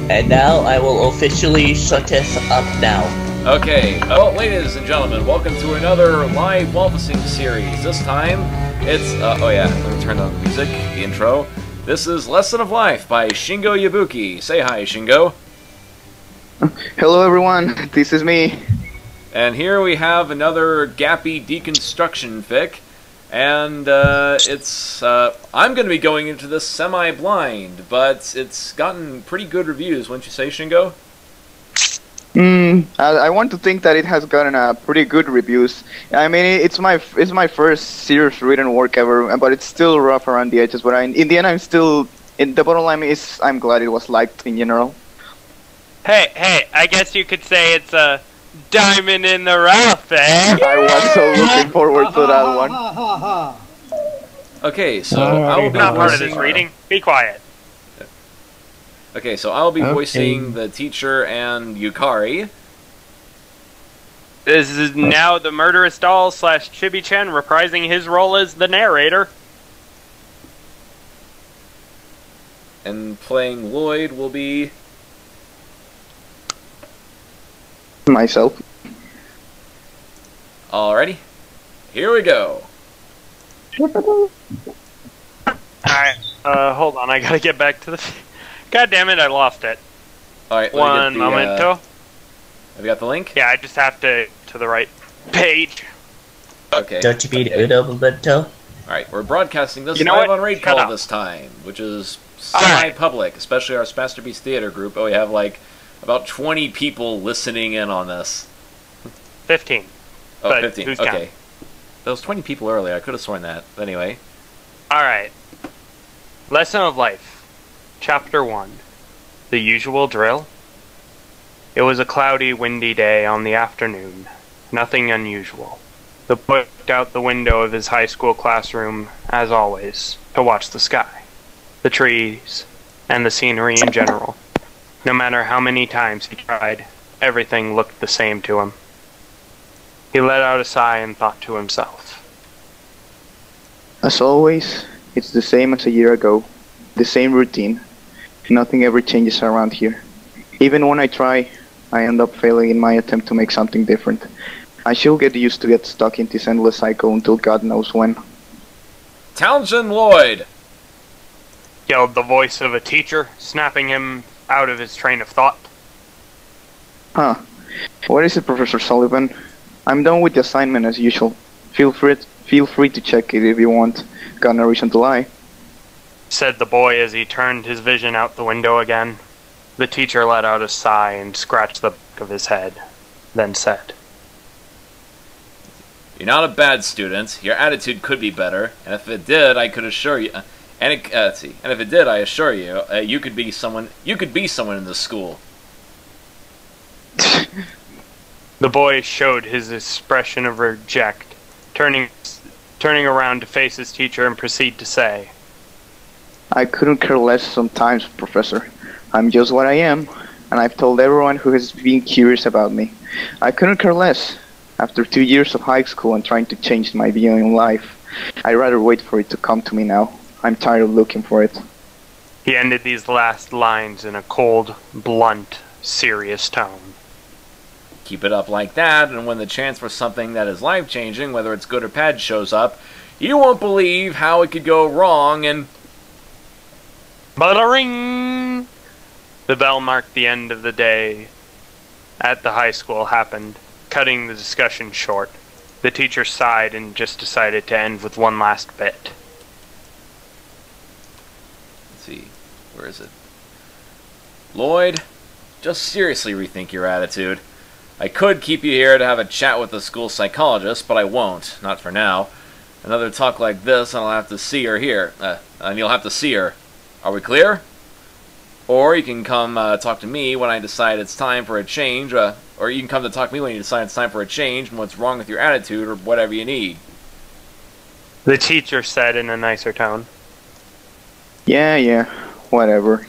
And now I will officially shut us up now. Okay, well, ladies and gentlemen, welcome to another live Wolfenstein series. This time, it's, oh yeah, let me turn on the music, the intro. This is Lesson of Life by Shingo Yabuki. Say hi, Shingo. Hello everyone, this is me. And here we have another Gappy deconstruction fic. And, I'm going to be going into this semi-blind, but it's gotten pretty good reviews, wouldn't you say, Shingo? I want to think that it has gotten pretty good reviews. I mean, it's my first serious written work ever, but it's still rough around the edges. But in the end, the bottom line is I'm glad it was liked in general. Hey, I guess you could say it's a diamond in the rough, eh? I was so looking forward to that one. Okay, so I will be not part of this reading. Be quiet. Okay, so I'll be voicing the teacher and Yukari. This is now the murderous doll / Chibi-chan reprising his role as the narrator. And playing Lloyd will be... myself. Alrighty, here we go. Alright, hold on, I gotta get back to the... God damn it, I lost it. Alright, One momento. Have you got the link? Yeah, I just have to the right page. Okay. Don't you mean Uno Memento? Alright, we're broadcasting this You know live what? on Raid Shut Call up. this time, which is semi-public, especially our Masterpiece Theater group. Oh, we have like about 20 people listening in on this. 15. Oh, But 15, who's okay. counting? There was 20 people earlier, I could have sworn that. But anyway. Alright. Lesson of Life. Chapter 1. The usual drill. It was a cloudy, windy day on the afternoon. Nothing unusual. The boy looked out the window of his high school classroom, as always, to watch the sky, the trees, and the scenery in general. No matter how many times he tried, everything looked the same to him. He let out a sigh and thought to himself. As always, it's the same as a year ago. The same routine. Nothing ever changes around here. Even when I try, I end up failing in my attempt to make something different. I should get used to get stuck in this endless cycle until God knows when. Townsend Lloyd! Yelled the voice of a teacher, snapping him out of his train of thought. Huh. What is it, Professor Sullivan? I'm done with the assignment as usual. Feel free to check it if you want. Got no reason to lie. Said the boy as he turned his vision out the window again. The teacher let out a sigh and scratched the back of his head, then said, You're not a bad student. Your attitude could be better, and if it did, I could assure you... And if it did, I assure you, you could be someone in this school. The boy showed his expression of reject, turning around to face his teacher and proceed to say, I couldn't care less sometimes, Professor. I'm just what I am, and I've told everyone who has been curious about me. I couldn't care less. After 2 years of high school and trying to change my view in life, I'd rather wait for it to come to me now. I'm tired of looking for it. He ended these last lines in a cold, blunt, serious tone. Keep it up like that, and when the chance for something that is life-changing, whether it's good or bad, shows up, you won't believe how it could go wrong, and... Ba-da-ring! The bell marked the end of the day at the high school happened, cutting the discussion short. The teacher sighed and just decided to end with one last bit. Let's see, where is it? Lloyd, just seriously rethink your attitude. I could keep you here to have a chat with the school psychologist, but I won't, not for now. Another talk like this, and I'll have to see her here, and you'll have to see her. Are we clear? Or you can come talk to me when I decide it's time for a change, or you can come to talk to me when you decide it's time for a change and what's wrong with your attitude or whatever you need. The teacher said in a nicer tone. Yeah, whatever.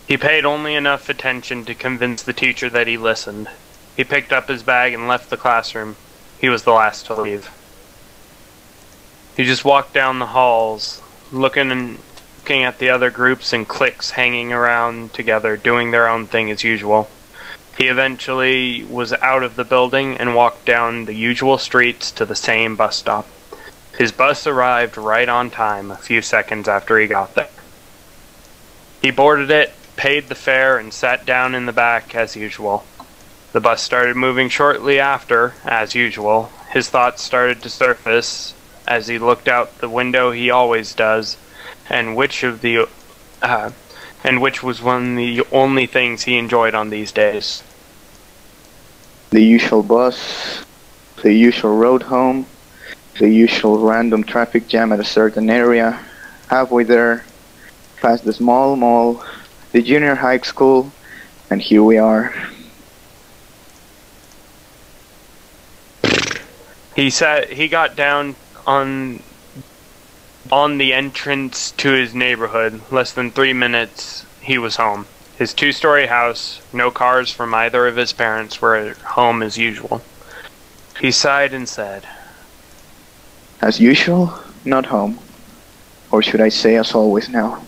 He paid only enough attention to convince the teacher that he listened. He picked up his bag and left the classroom. He was the last to leave. He just walked down the halls, looking looking at the other groups and cliques hanging around together, doing their own thing as usual. He eventually was out of the building and walked down the usual streets to the same bus stop. His bus arrived right on time a few seconds after he got there. He boarded it, paid the fare, and sat down in the back as usual. The bus started moving shortly after, as usual. His thoughts started to surface as he looked out the window he always does, and which was one of the only things he enjoyed on these days. The usual bus, the usual road home, the usual random traffic jam at a certain area, halfway there, past the small mall, the junior high school, and here we are. He got down on the entrance to his neighborhood. Less than 3 minutes, he was home. His 2-story house, no cars from either of his parents, were at home as usual. He sighed and said, As usual, not home. Or should I say as always now?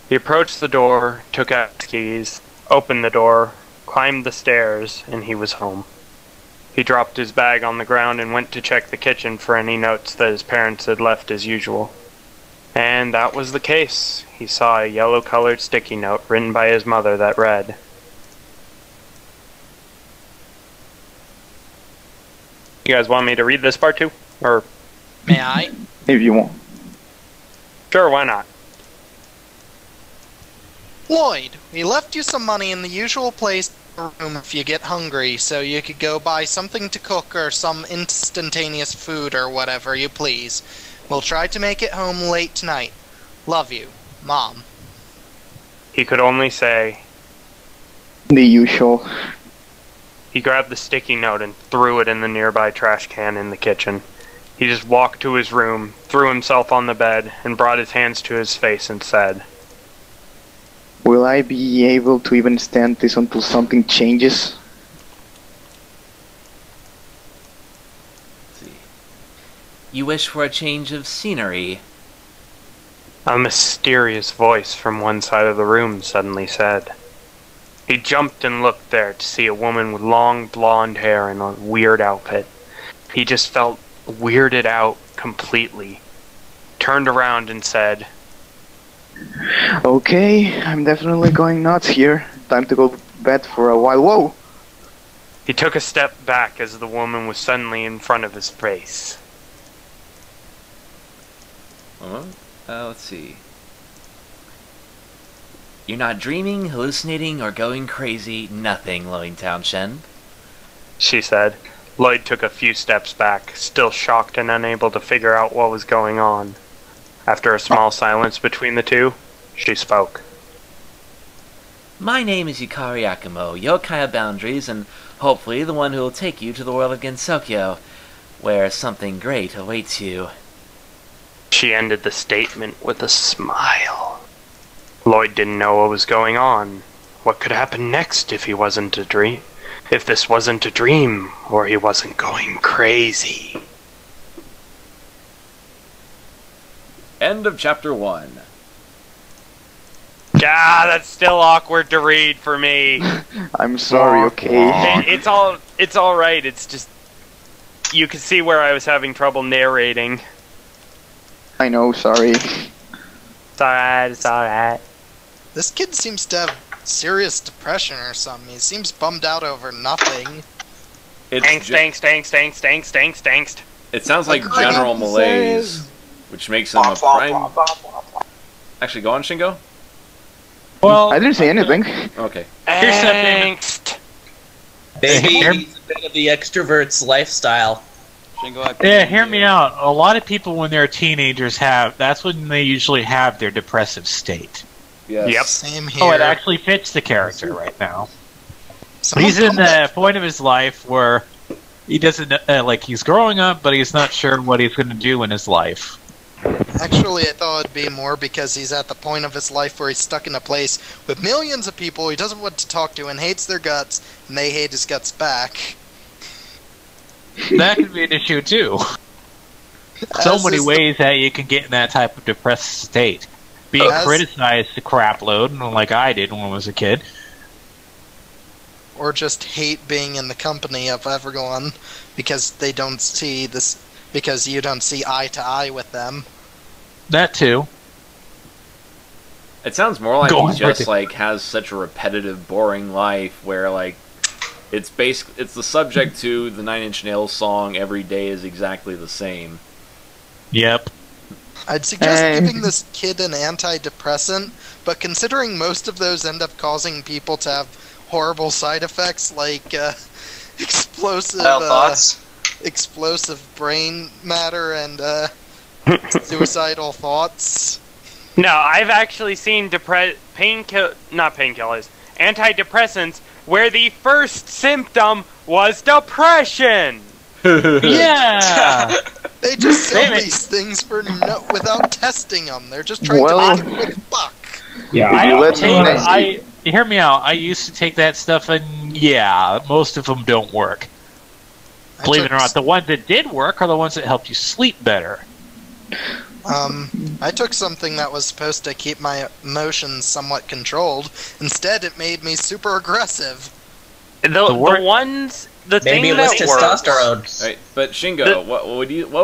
He approached the door, took out his keys, opened the door, climbed the stairs, and he was home. He dropped his bag on the ground and went to check the kitchen for any notes that his parents had left as usual. And that was the case. He saw a yellow-colored sticky note written by his mother that read, You guys want me to read this part too? Or May I? If you want. sure, why not? Lloyd, we left you some money in the usual place in the room if you get hungry, so you could go buy something to cook or some instantaneous food or whatever you please. We'll try to make it home late tonight. Love you, Mom. He could only say, The usual. He grabbed the sticky note and threw it in the nearby trash can in the kitchen. He just walked to his room, threw himself on the bed, and brought his hands to his face and said, Will I be able to even stand this until something changes? Let's see. You wish for a change of scenery. A mysterious voice from one side of the room suddenly said. He jumped and looked there to see a woman with long blonde hair in a weird outfit. He just felt weirded out completely. Turned around and said, Okay, I'm definitely going nuts here. Time to go to bed for a while. Whoa! He took a step back as the woman was suddenly in front of his face. Let's see. You're not dreaming, hallucinating, or going crazy. Nothing, Lloyd Townshend. She said. Lloyd took a few steps back, still shocked and unable to figure out what was going on. After a small silence between the two, she spoke. My name is Yukari Akumo, Yokai of Boundaries, and hopefully the one who will take you to the world of Gensokyo, where something great awaits you. She ended the statement with a smile. Lloyd didn't know what was going on. What could happen next if he wasn't a dream? If this wasn't a dream, or he wasn't going crazy. End of chapter 1. Ah, that's still awkward to read for me. I'm sorry, okay? It's all right. It's just you can see where I was having trouble narrating. I know, sorry. It's alright. It's alright. This kid seems to have serious depression or something. He seems bummed out over nothing. Angst. It sounds like general malaise, which makes him a prime... Actually, go on, Shingo? Well, I didn't say anything. Okay. here's something. Angst. Maybe he's a bit of the extrovert's lifestyle. Yeah, hear me out. A lot of people, when they're teenagers, that's when they usually have their depressive state. Yes. Yep. Same here. Oh, it actually fits the character right now. Someone He's in told me- the point of his life where he doesn't he's growing up, but he's not sure what he's going to do in his life. Actually, I thought it'd be more because he's at the point of his life where he's stuck in a place with millions of people he doesn't want to talk to and hates their guts, and they hate his guts back. That could be an issue too. So As many is ways that you can get in that type of depressed state. being As- criticized a crap load, like I did when I was a kid. Or just hate being in the company of everyone because they don't see this, because you don't see eye to eye with them. That too. It sounds more like Go he on, just Ricky. like has such a repetitive, boring life where like it's the subject to the Nine Inch Nails song "Every Day is exactly the same." Yep. I'd suggest Hey. giving this kid an antidepressant, but considering most of those end up causing people to have horrible side effects like explosive thoughts. explosive brain matter and suicidal thoughts. No, I've actually seen not painkillers, antidepressants, where the first symptom was depression. Yeah. They just sell Damn it. these things without testing them. They're just trying Well- to make a quick buck. Yeah, If you let me know- hear me out. I used to take that stuff, and yeah, most of them don't work. I Believe it took or not, the ones that did work are the ones that help you sleep better. I took something that was supposed to keep my emotions somewhat controlled. Instead, it made me super aggressive. The word- ones, the Maybe thing it was that works. testosterone. Right, but Shingo, what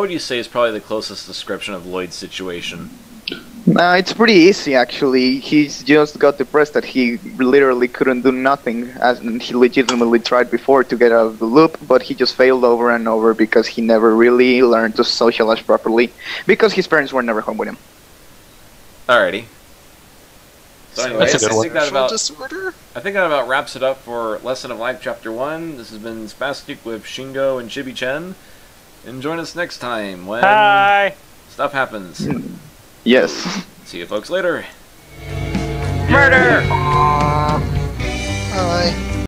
would you say is probably the closest description of Lloyd's situation? It's pretty easy actually. He's just got depressed that he literally couldn't do nothing, as he legitimately tried before to get out of the loop, but he just failed over and over because he never really learned to socialize properly, because his parents were never home with him. Alrighty. So anyways, That's a good one. Sexual disorder? I think that about wraps it up for Lesson of Life Chapter 1. This has been Spastic with Shingo and Chibi Chen. And join us next time when Hi. stuff happens. Yes. See you folks later. Murder.